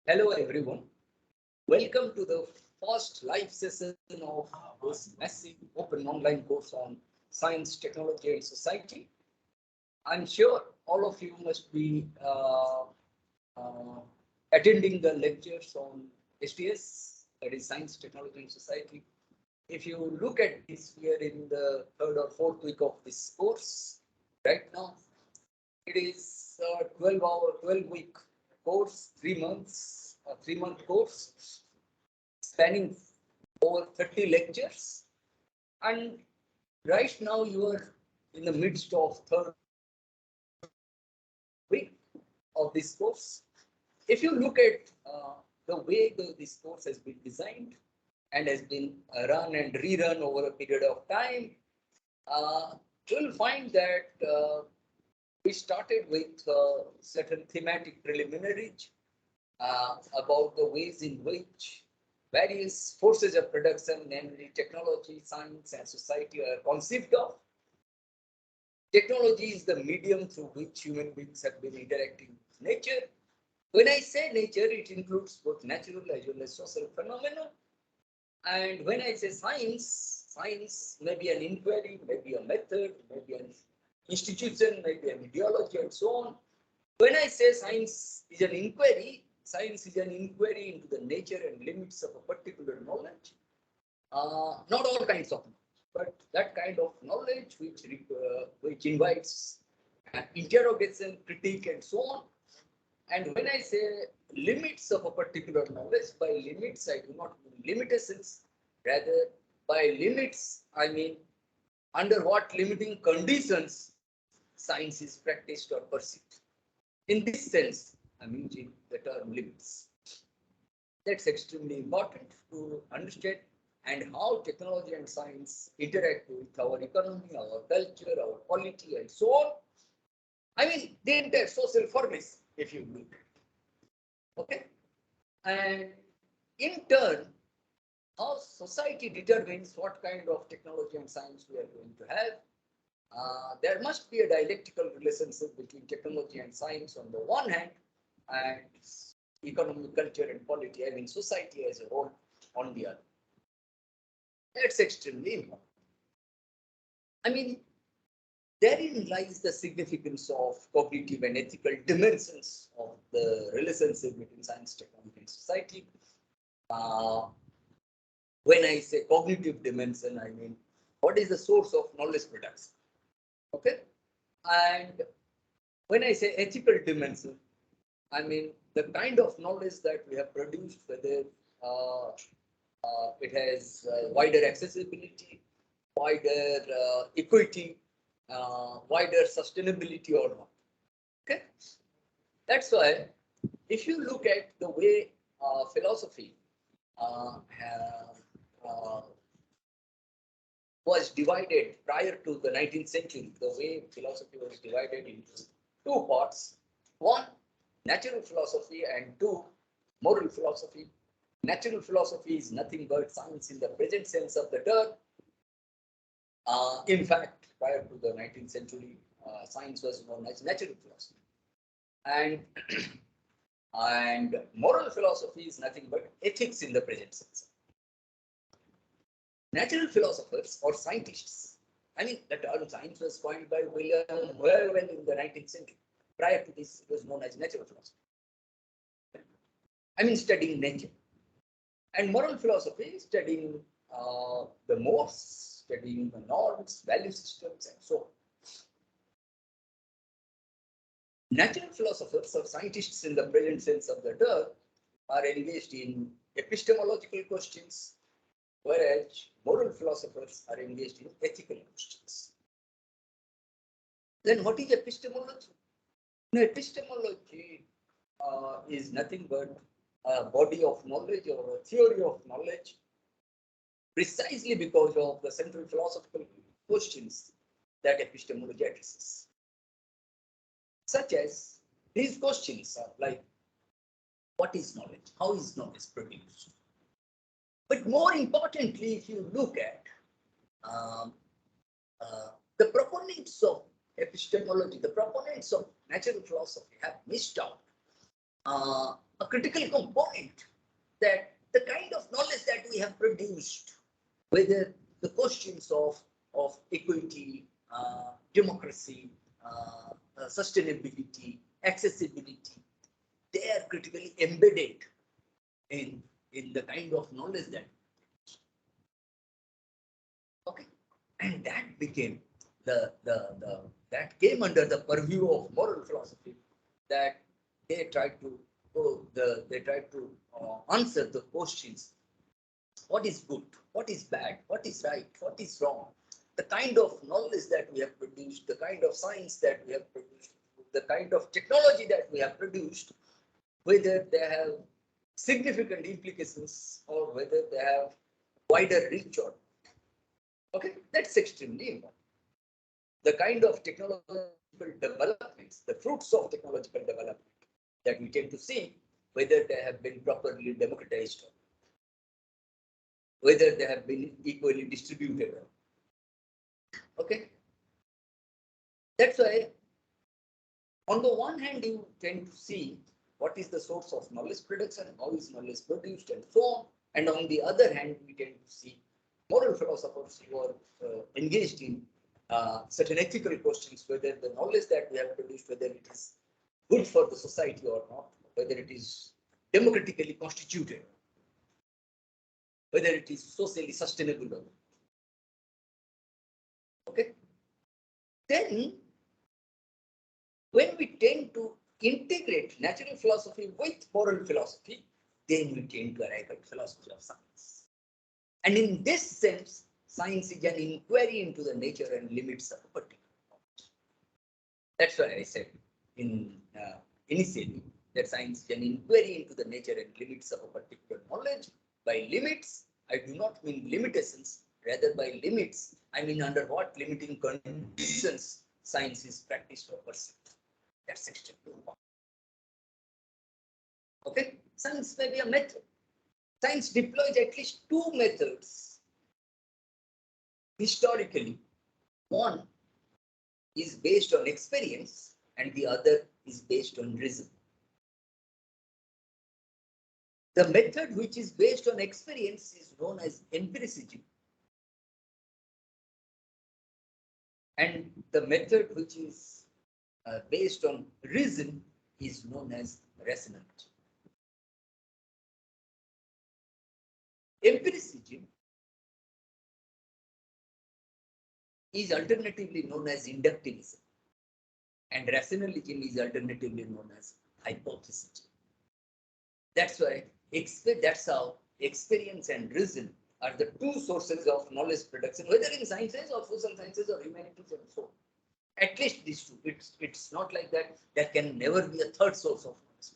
Hello, everyone. Welcome to the first live session of this massive open online course on science, technology, and society. I'm sure all of you must be uh, attending the lectures on STS, that is Science, Technology, and Society. If you look at this, we are in the third or fourth week of this course right now. It is a 12-week course, 3 months, a 3-month course spanning over 30 lectures. And right now you are in the midst of third week of this course. If you look at the way this course has been designed and has been run and rerun over a period of time, you will find that we started with certain thematic preliminaries about the ways in which various forces of production, namely technology, science, and society, are conceived of. Technology is the medium through which human beings have been interacting with nature. When I say nature, it includes both natural as well as social phenomena. And when I say science, science may be an inquiry, maybe a method, maybe an institution, maybe an ideology, and so on. When I say science is an inquiry, science is an inquiry into the nature and limits of a particular knowledge. Not all kinds of knowledge, but that kind of knowledge which invites an interrogation, critique, and so on. And when I say limits of a particular knowledge, by limits I do not mean limitations. Rather, by limits I mean under what limiting conditions science is practiced or perceived. In this sense, I'm using the term limits. That's extremely important to understand and how technology and science interact with our economy, our culture, our polity, and so on. I mean, the entire social formation, if you look. Okay? And in turn, how society determines what kind of technology and science we are going to have. There must be a dialectical relationship between technology and science on the one hand, and economic, culture, and polity, I mean society as a whole, on the other. That's extremely important. I mean, therein lies the significance of cognitive and ethical dimensions of the relationship between science, technology, and society. Uh, when I say cognitive dimension, I mean, what is the source of knowledge production? Okay. And when I say ethical dimension, I mean the kind of knowledge that we have produced, whether uh, it has wider accessibility, wider equity, wider sustainability or not. Okay, that's why if you look at the way philosophy uh, was divided prior to the 19th century, the way philosophy was divided into two parts. One, natural philosophy, and two, moral philosophy. Natural philosophy is nothing but science in the present sense of the term. In fact, prior to the 19th century, science was known as natural philosophy. And, and moral philosophy is nothing but ethics in the present sense. Natural philosophers or scientists. I mean, the term science was coined by William Whewell in the 19th century. Prior to this, it was known as natural philosophy. I mean, studying nature. And moral philosophy, studying the mores, studying the norms, value systems, and so on. Natural philosophers or scientists in the present sense of the term are engaged in epistemological questions, whereas moral philosophers are engaged in ethical questions. Then what is epistemology? Now, epistemology is nothing but a body of knowledge or a theory of knowledge, precisely because of the central philosophical questions that epistemology addresses. Such as these questions are like, what is knowledge? How is knowledge produced? But more importantly, if you look at um, the proponents of epistemology, the proponents of natural philosophy have missed out a critical component that the kind of knowledge that we have produced, whether the questions of equity, democracy, sustainability, accessibility, they are critically embedded in, in the kind of knowledge that, okay, and that became the that came under the purview of moral philosophy, that they tried to they tried to answer the questions: what is good, what is bad, what is right, what is wrong. The kind of knowledge that we have produced, the kind of science that we have produced, the kind of technology that we have produced, whether they have significant implications or whether they have wider reach or, okay, that's extremely important. The kind of technological developments, the fruits of technological development that we tend to see, whether they have been properly democratized, whether they have been equally distributed. Okay, that's why on the one hand you tend to see what is the source of knowledge production, how is knowledge produced, and so on. And on the other hand, we tend to see moral philosophers who are engaged in certain ethical questions, whether the knowledge that we have produced, whether it is good for the society or not, whether it is democratically constituted, whether it is socially sustainable or not. Okay. Then, when we tend to integrate natural philosophy with moral philosophy, then we tend to arrive at philosophy of science. And in this sense, science is an inquiry into the nature and limits of a particular knowledge. That's why I said in initially that science is an inquiry into the nature and limits of a particular knowledge. By limits, I do not mean limitations. Rather, by limits, I mean under what limiting conditions science is practiced or pursued. That's extremely important. Okay, science may be a method. Science deploys at least two methods historically. One is based on experience and the other is based on reason. The method which is based on experience is known as empiricism, and the method which is based on reason is known as rationality. Empiricism is alternatively known as inductivism, and rationalism is alternatively known as hypothesism. That's why that's how experience and reason are the two sources of knowledge production, whether in sciences or social sciences or humanities and so on. At least these two. It's not like that. There can never be a third source of knowledge.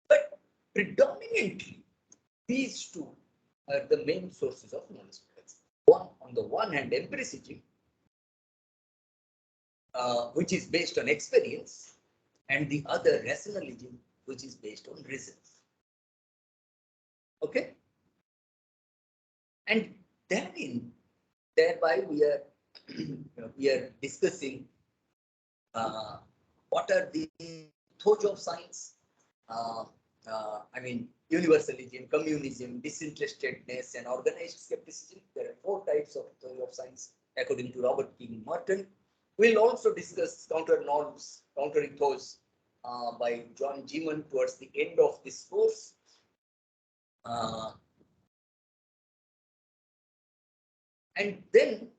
But predominantly, these two are the main sources of knowledge production. One, on the one hand, empiricism, which is based on experience, and the other rationalism, which is based on reason. Okay, and thereby we are we are discussing what are the thoughts of science. I mean, universalism, communism, disinterestedness, and organized skepticism. There are four types of theory of science, according to Robert King Merton. We'll also discuss counter norms, counter ethos by John Geeman towards the end of this course. And then,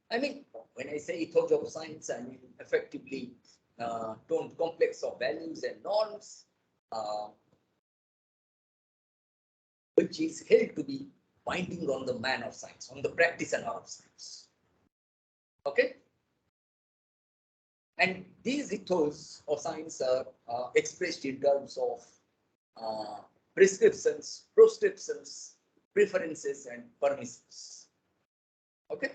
I mean, when I say ethos of science, I mean effectively tone complex of values and norms, which is held to be binding on the man of science, on the practitioner of science. Okay? And these ethos of science are expressed in terms of prescriptions, proscriptions, preferences, and permissions. Okay?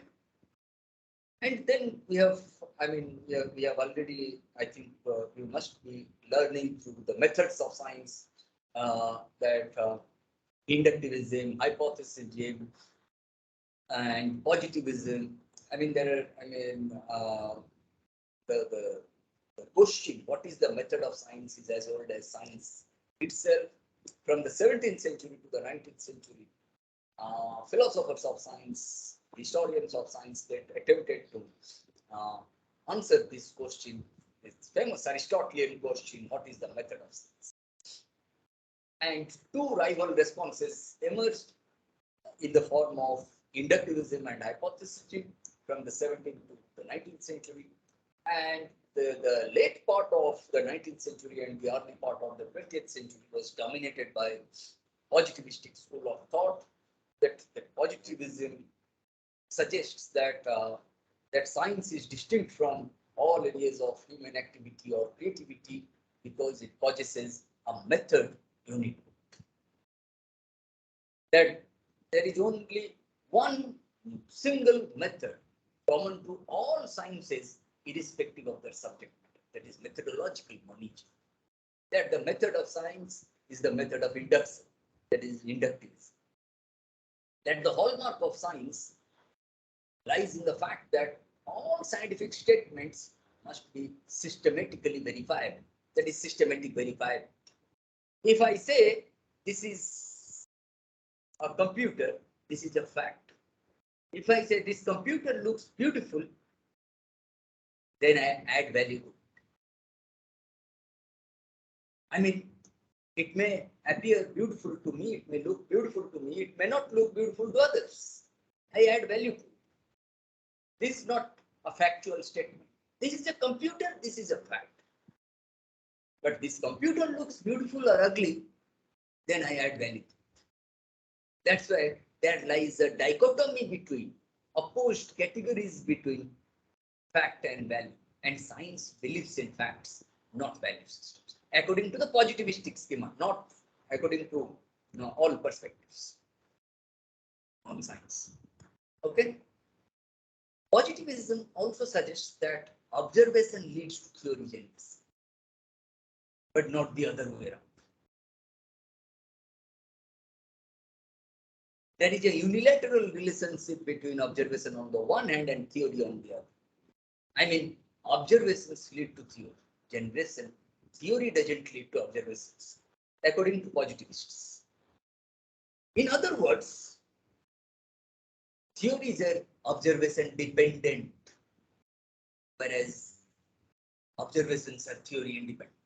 And then we have, I mean, we have already, I think we must be learning through the methods of science that inductivism, hypothesism, and positivism. I mean, there are, I mean, the question, what is the method of science, is as old as science itself, from the 17th century to the 19th century, philosophers of science, historians of science that attempted to uh, answer this question, this famous Aristotelian question, what is the method of science? And two rival responses emerged in the form of inductivism and hypothesism from the 17th to the 19th century. And the late part of the 19th century and the early part of the 20th century was dominated by positivistic school of thought, that positivism suggests that that science is distinct from all areas of human activity or creativity because it possesses a method unit. That there is only one single method common to all sciences, irrespective of their subject matter. That is methodological knowledge. That the method of science is the method of induction, that is inductivism. That the hallmark of science lies in the fact that all scientific statements must be systematically verifiable. That is systematic verifiable. If I say this is a computer, this is a fact. If I say this computer looks beautiful, then I add value. I mean, it may appear beautiful to me, it may look beautiful to me, it may not look beautiful to others. I add value to it. This is not a factual statement. This is a computer, this is a fact. But this computer looks beautiful or ugly, then I add value. That's why there lies a dichotomy between opposed categories between fact and value. And science believes in facts, not value systems, according to the positivistic schema, not according to all perspectives on science. Okay. Positivism also suggests that observation leads to theory generation, but not the other way around. There is a unilateral relationship between observation on the one hand and theory on the other. I mean, observations lead to theory generation. Theory doesn't lead to observations, according to positivists. In other words, theories are observation dependent, whereas observations are theory independent.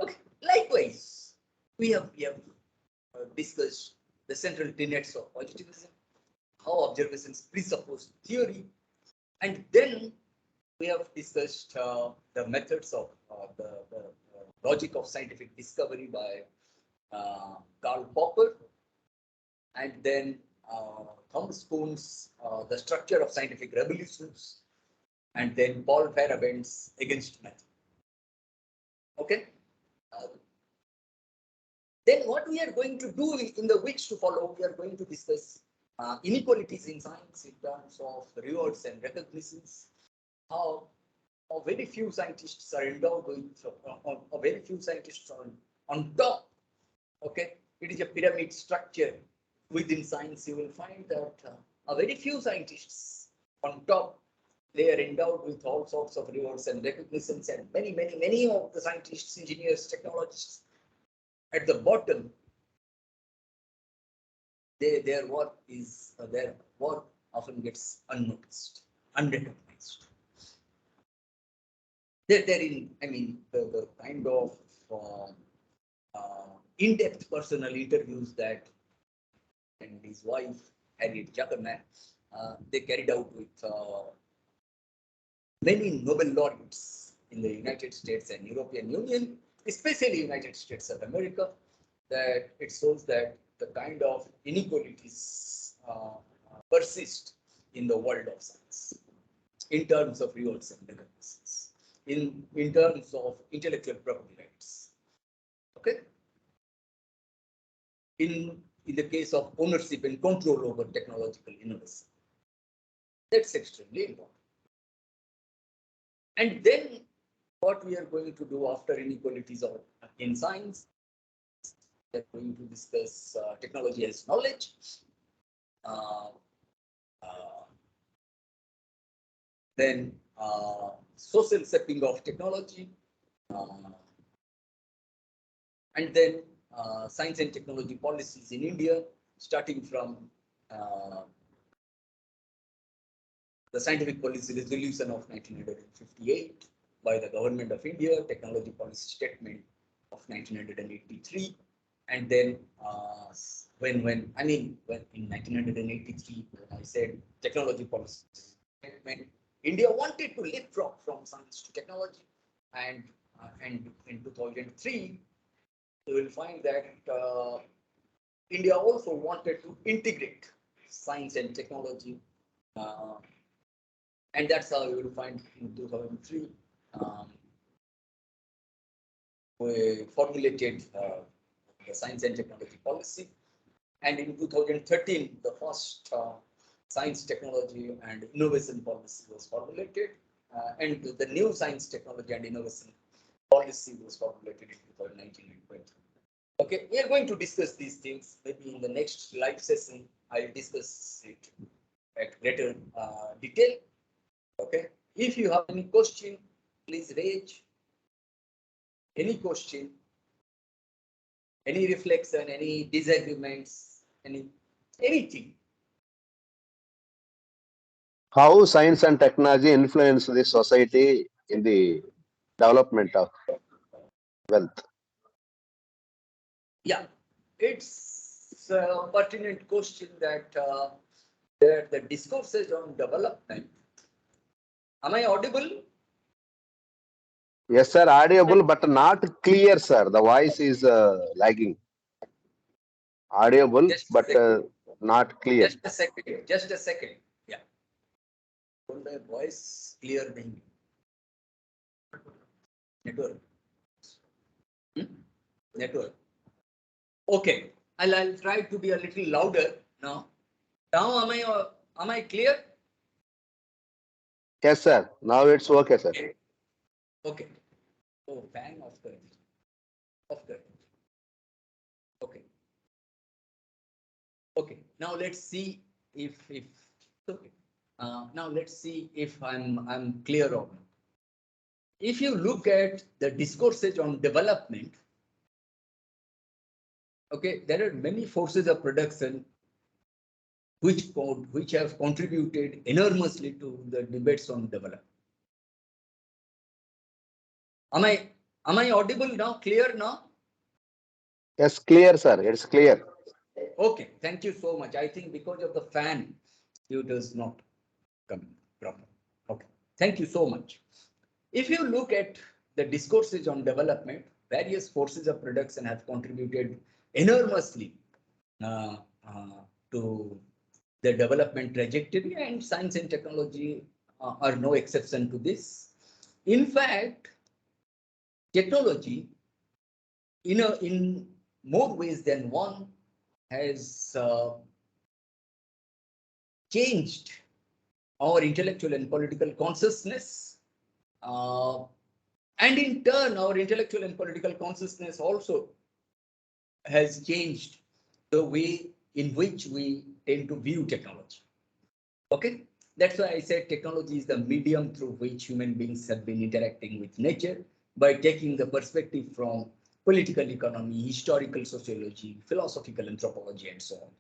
Okay. Likewise, we have discussed the central tenets of positivism, how observations presuppose theory, and then we have discussed the methods of the logic of scientific discovery by Karl Popper, and then Thomas Kuhn's The Structure of Scientific Revolutions, and then Paul Feyerabend's Against Method. Okay. Then what we are going to do in the weeks to follow, we are going to discuss inequalities in science in terms of rewards and recognitions, how very few scientists are endowed with, very few scientists are on top. Okay, it is a pyramid structure within science. You will find that a very few scientists on top, they are endowed with all sorts of rewards and recognitions, and many of the scientists, engineers, technologists at the bottom, their work often gets unnoticed, unrecognized. I mean, the kind of in-depth personal interviews that and his wife, Harriet Zuckerman, they carried out with many Nobel laureates in the United States and European Union, especially United States of America, that it shows that the kind of inequalities persist in the world of science in terms of rewards and recognitions, in terms of intellectual property rights. Okay. In the case of ownership and control over technological innovation. That's extremely important. And then what we are going to do after inequalities in science, we are going to discuss technology as knowledge, then social setting of technology, and then science and technology policies in India, starting from the Scientific Policy Resolution of 1958 by the Government of India, Technology Policy Statement of 1983, and then when in 1983, when I said technology policy statement, India wanted to leapfrog from science to technology, and in 2003, you will find that India also wanted to integrate science and technology. And that's how you will find in 2003, we formulated the science and technology policy. And in 2013, the first science, technology and innovation policy was formulated. And the new science, technology and innovation policy was formulated in 2019 and 20. Okay, we are going to discuss these things. Maybe in the next live session, I'll discuss it at greater detail. Okay, if you have any question, please raise. Any question, any reflection, any disagreements, anything. How science and technology influence the society in the development of wealth? Yeah, it's a pertinent question that the discourses on development. Am I audible? Yes, sir, audible, but not clear, sir. The voice is lagging. Audible, but not clear. Just a second. Just a second. Yeah. The voice clear. Network. Network. Okay. I'll try to be a little louder now. Now am I clear? Yes, sir. Now it's okay, sir. Okay. Oh, fan off the. Okay. Okay. Now let's see if okay. Now let's see if I'm clear or not. If you look at the discourses on development, okay, there are many forces of production which have contributed enormously to the debates on development. Am I audible now? Clear now? Yes, clear, sir. It's clear. Okay, thank you so much. I think because of the fan, it does not come proper. Okay, thank you so much. If you look at the discourses on development, various forces of production have contributed enormously to the development trajectory, and science and technology are no exception to this. In fact, technology, in more ways than one, has changed our intellectual and political consciousness. And in turn, our intellectual and political consciousness also has changed the way in which we tend to view technology. Okay, that's why I said technology is the medium through which human beings have been interacting with nature by taking the perspective from political economy, historical sociology, philosophical anthropology, and so on.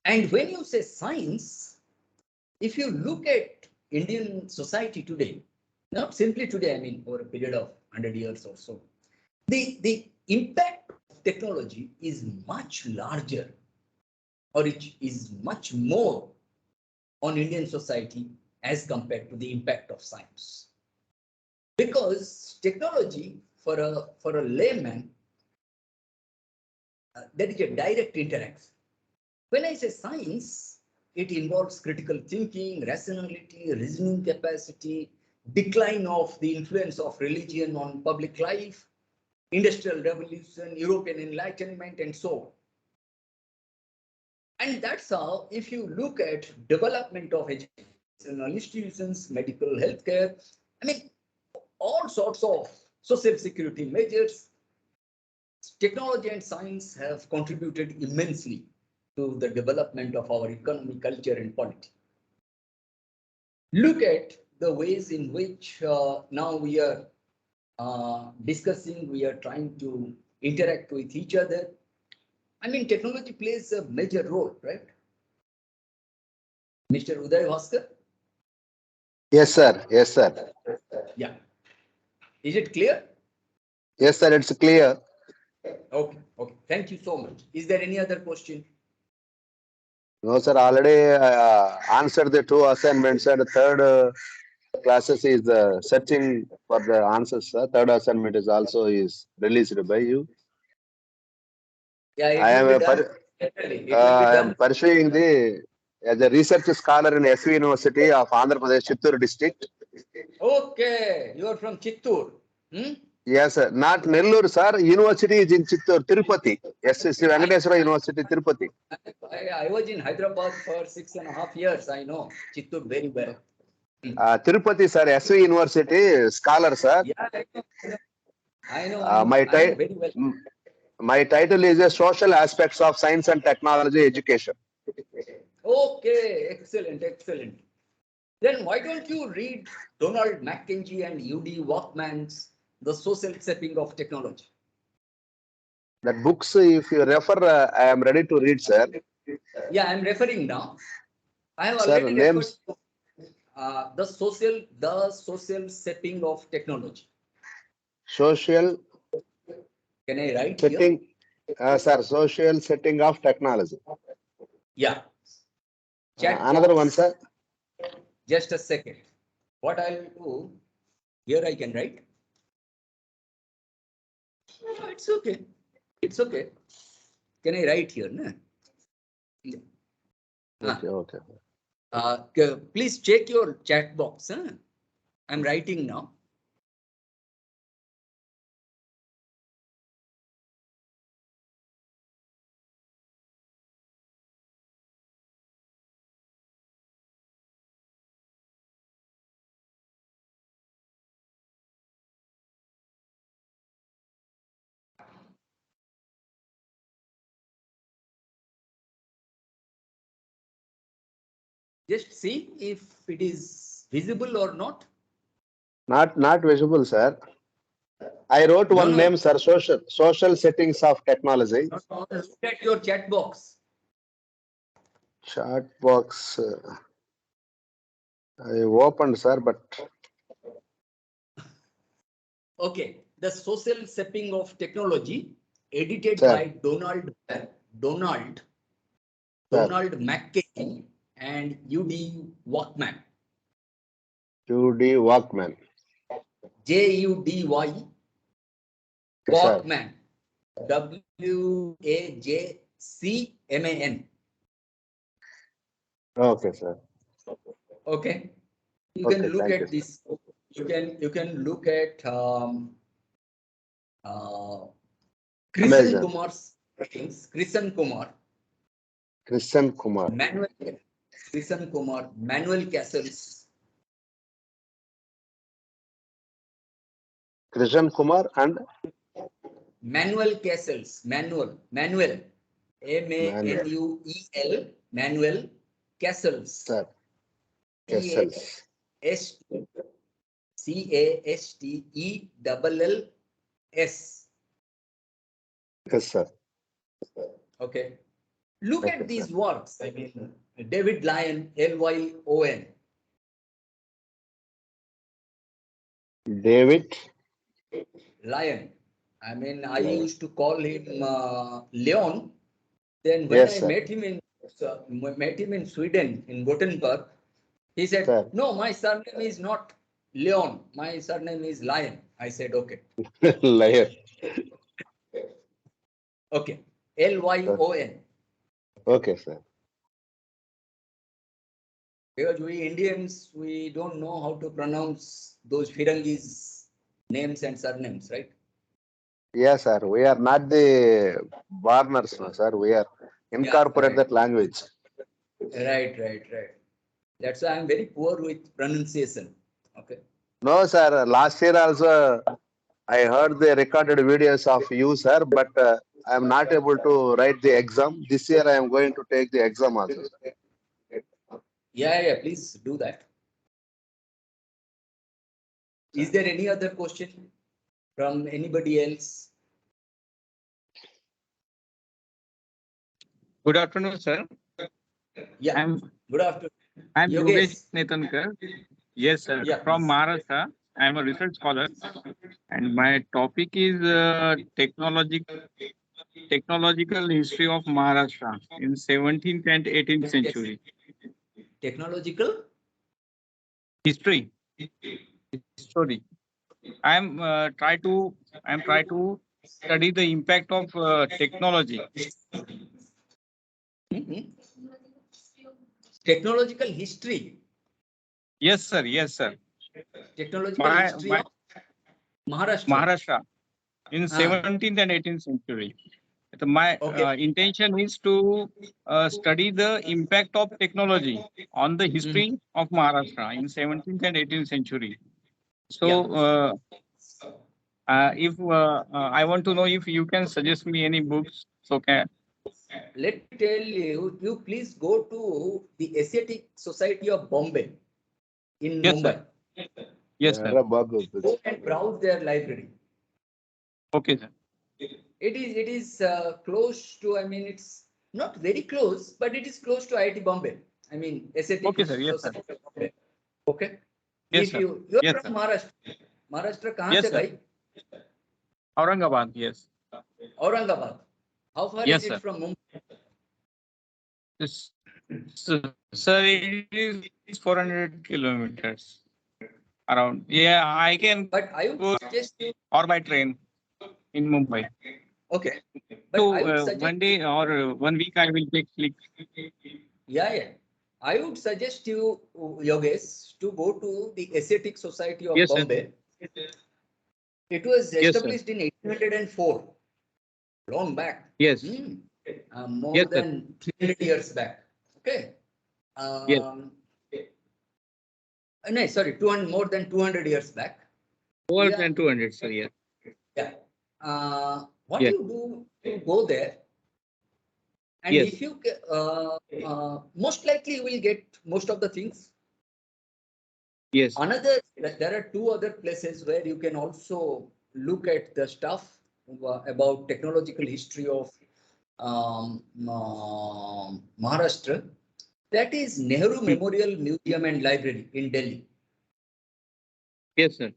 And when you say science, if you look at Indian society today, not simply today, I mean over a period of 100 years or so, the impact of technology is much larger, or it is much more on Indian society as compared to the impact of science. Because technology, for a layman, there is a direct interaction. When I say science, it involves critical thinking, rationality, reasoning capacity, decline of the influence of religion on public life, industrial revolution, European enlightenment, and so on. And that's how, if you look at development of educational institutions, medical healthcare, I mean, all sorts of social security measures, technology and science have contributed immensely to the development of our economy, culture, and polity. Look at the ways in which now we are discussing, we are trying to interact with each other. I mean, technology plays a major role, right? Mr. Uday Bhaskar? Yes, sir. Yes, sir. Yeah. Is it clear? Yes, sir. It's clear. Okay. Okay. Thank you so much. Is there any other question? No, sir. Already answered the two assignments, and the third classes is searching for the answers. Sir. Third assignment is also is released by you. Yeah, it I will am be done. Definitely. It will be I am done. pursuing the as a research scholar in SV University of Andhra Pradesh, Chittoor district. Okay. You are from Chittoor. Hmm? Yes, sir. Not Nellore, sir. University is in Chittoor, Tirupati. Yes, Sri Venkateswara University, Tirupati. I was in Hyderabad for 6.5 years. I know Chittoor very well. Tirupati, sir. SV University scholar, sir. Yeah, I know. I know. My I know title. very well. My title is a Social Aspects of Science and Technology Education. Okay. Excellent. Excellent. Then why don't you read Donald Mackenzie and U.D. Walkman's The Social Shaping of Technology? That books, if you refer, I am ready to read, sir. Yeah, I'm referring now. I have Sir, already referred names. to the social shaping of technology. Social Can I write here? setting, sir, social setting of technology. Yeah. Chat Another one, box. sir. Just a second. What I'll do here, I can write. No, it's okay. It's okay. Can I write here? No? Okay, okay. Please check your chat box. Huh? I'm writing now. Just see if it is visible or not. Not visible, sir. I wrote No, one no. name, sir. Social settings of technology. Not all. Look at your chat box. Chat box. I opened, sir, but Okay. The social shaping of technology, edited sir, by Donald sir, McKay and U.D. Walkman. Judy Walkman. Judy Sir, Walkman. WAJCMAN. okay, sir. Okay. You can Okay, look thank you, at sir. this. You can look at uh, Krishan Amazon. Kumar's writings. Krishan Kumar, Christian Kumar. Manuel Castles, Christian Kumar and Manuel, Manuel. Manuel, Manuel Castles, Sir, C Kessels. A S Castells. Yes, sir. Okay. Look Okay, at sir. these works. I mean, David Lyon, Lyon. David. Lion. I mean, I used to call him Leon. Then when Yes, I sir. met him in Sweden, in Gothenburg, he said, Sir. "No, my surname is not Leon. My surname is Lion." I said, "Okay, Liar. okay, Lyon." Okay, sir. Because we Indians, we don't know how to pronounce those Firangis names and surnames, right? Yes, sir. We are not the foreigners, no, sir. We are Yeah, incorporate right, that language. right. That's why I'm very poor with pronunciation. Okay. No, sir. Last year also, I heard the recorded videos of you, sir, but I am not able to write the exam. This year I am going to take the exam also, sir. Yeah. Please do that. Is there any other question? from anybody else? Good afternoon, sir. Yeah. Good afternoon. I'm Yogesh Yogesh. Netankar. Yes, sir. Yeah, From please. Maharashtra. I'm a research scholar, and my topic is technological history of Maharashtra in 17th and 18th century. Technological? History. History. I'm try to study the impact of technology. Mhm. Technological history. Yes, sir. Yes, sir. Technological history My of Maharashtra. Maharashtra in Ah, 17th and 18th century. So my okay. intention is to study the impact of technology on the Mhm. history of Maharashtra in 17th and 18th century. Yeah. So, if I want to know if you can suggest me any books, so can Let me tell you, you please go to the Asiatic Society of Bombay in yes, sir. Mumbai. Yes, sir. Go and browse their library. Okay, sir. It is close to, I mean, it's not very close, but it is close to IIT Bombay. I mean, Asiatic Okay, sir. Yes, sir. Society of Bombay. Okay. Yes, If sir. you are Yes, from sir. Maharashtra, Maharashtra कहाँ Yes, से sir. भाई? Aurangabad. Yes. Aurangabad. How far is Yes, it sir. from Mumbai? This, sir, it is 400 kilometers around. Yeah, I can But I would go suggest you, or by train in Mumbai. okay. But I So would suggest, one day or 1 week I will take click. yeah. I would suggest you, Yogesh, to go to the Asiatic Society of Yes, sir. Bombay. It was Yes, sir. established in 1804, long back. Yes. Hmm. More Yes, sir. than 300 years back. Okay. Yes. No, sorry, 200, more than 200 years back. More Yeah. than 200, sir. Yeah. Yeah. What Yes. you do, you go there, and Yes. if you, most likely you will get most of the things. Yes. There are two other places where you can also look at the stuff about technological history of Maharashtra. That is Nehru Hmm. Memorial Museum and Library in Delhi, Yes, sir.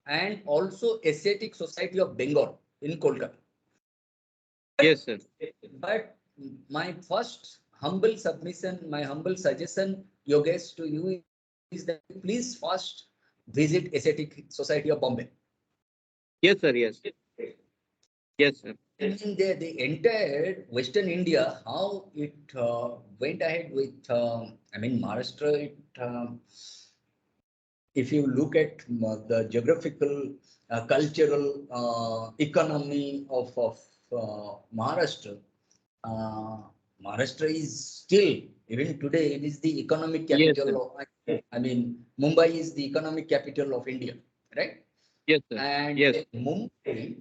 and also Asiatic Society of Bengal in Kolkata. Yes, sir. But my first humble submission, my humble suggestion, Yogesh, to you is that please first visit Asiatic Society of Bombay. Yes, sir. Yes. Yes, sir. In the entire Western India, how it went ahead with, I mean, Maharashtra, if you look at the geographical, cultural, economy of Maharashtra, uh, Maharashtra is still, even today, it is the economic Yes, sir. capital of, I mean, Mumbai is the economic capital of India, right? Yes, sir. And Yes. Mumbai,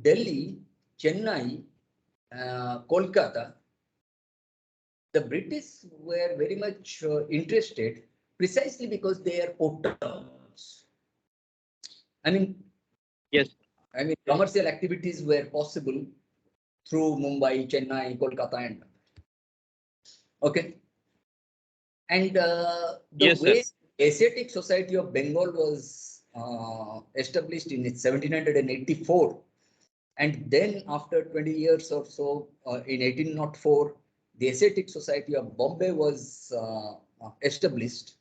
Delhi, Chennai, Kolkata, the British were very much interested precisely because they are port towns. I mean, Yes. commercial activities were possible through Mumbai, Chennai, Kolkata, and okay. And the Yes, sir. way Asiatic Society of Bengal was established in 1784, and then after 20 years or so, in 1804, the Asiatic Society of Bombay was established.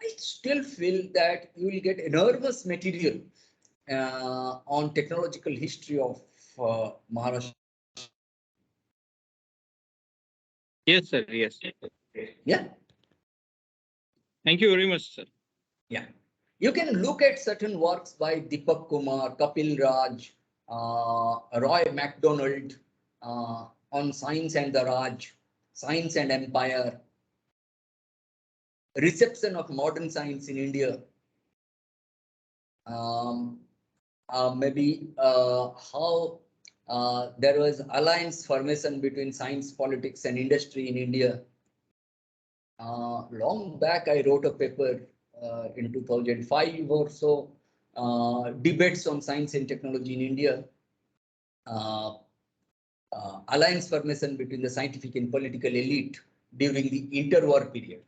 I still feel that you will get enormous material on technological history of Maharashtra. Yes, sir. Yes. Yeah, Thank you very much, sir. yeah. You can look at certain works by Deepak Kumar, Kapil Raj, Roy MacDonald on Science and the Raj, Science and Empire, reception of modern science in India. Um, Maybe how there was alliance formation between science, politics, and industry in India. Long back, I wrote a paper in 2005 or so debates on science and technology in India, uh, alliance formation between the scientific and political elite during the interwar period.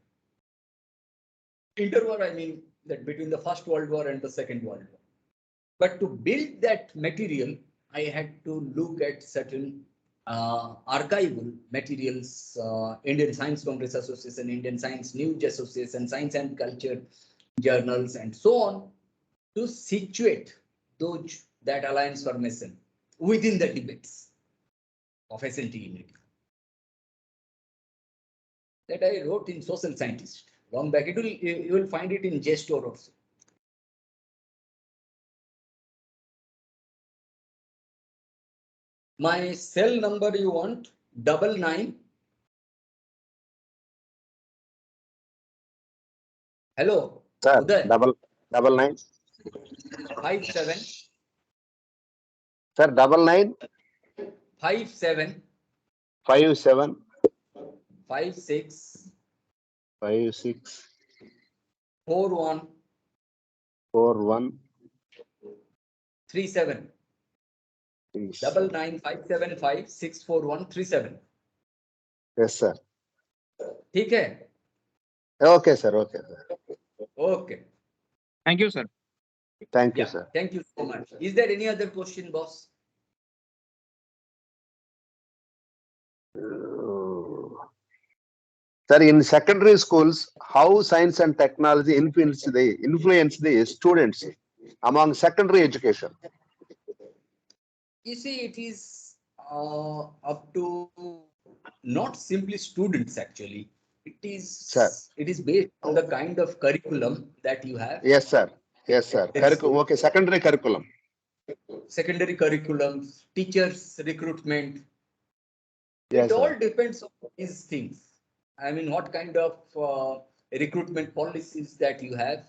Interwar, I mean that between the First World War and the Second World War. But to build that material, I had to look at certain archival materials, Indian Science Congress Association, Indian Science News Association, Science and Culture journals, and so on, to situate those that alliance formation within the debates of SLT in India. That I wrote in Social Scientist long back. You will find it in JSTOR also. My cell number you want 99. Hello. Sir, Uday. double nine. 57. Sir, 99 57. 57 56. 56 41. 41 37. 9957564137. Yes, sir. ठीक है? Okay, sir. Okay, sir. Okay. Thank you, sir. Thank you, Yeah. sir. Thank you so much. Is there any other question, boss? Sir, in secondary schools, how science and technology influence the students among secondary education? You see, it is up to not simply students actually. Sir. It is based on the kind of curriculum that you have. Yes, sir. Yes, sir. Okay, secondary curriculum. Secondary curriculums, teachers recruitment. Yes, It all sir. depends on these things. I mean, what kind of recruitment policies that you have,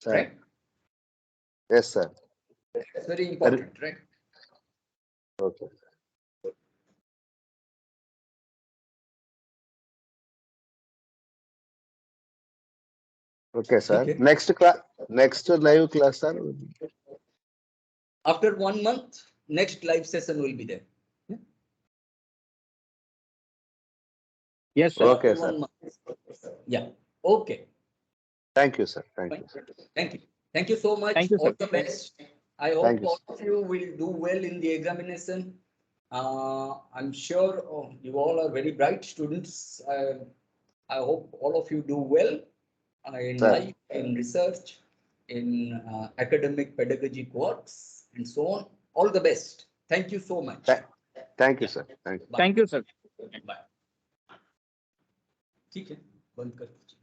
Sir. right? Yes, sir. It's very important, right? Okay. Okay, sir. Okay. Next class, next live class, sir. After 1 month, next live session will be there. Yes, sir. Okay, After sir. 1 month. Yeah. Okay. Thank you, sir. Thank you, sir. Thank you. Thank you so much. Thank you, sir. All the best. I hope Thank you, all of you will do well in the examination. I'm sure you all are very bright students. I hope all of you do well in Sir. life, in research, in academic pedagogic works, and so on. All the best. Thank you so much. Thank you, sir. Thank you. Bye. Thank you, sir. Bye. ठीक है, बंद कर दीजिए।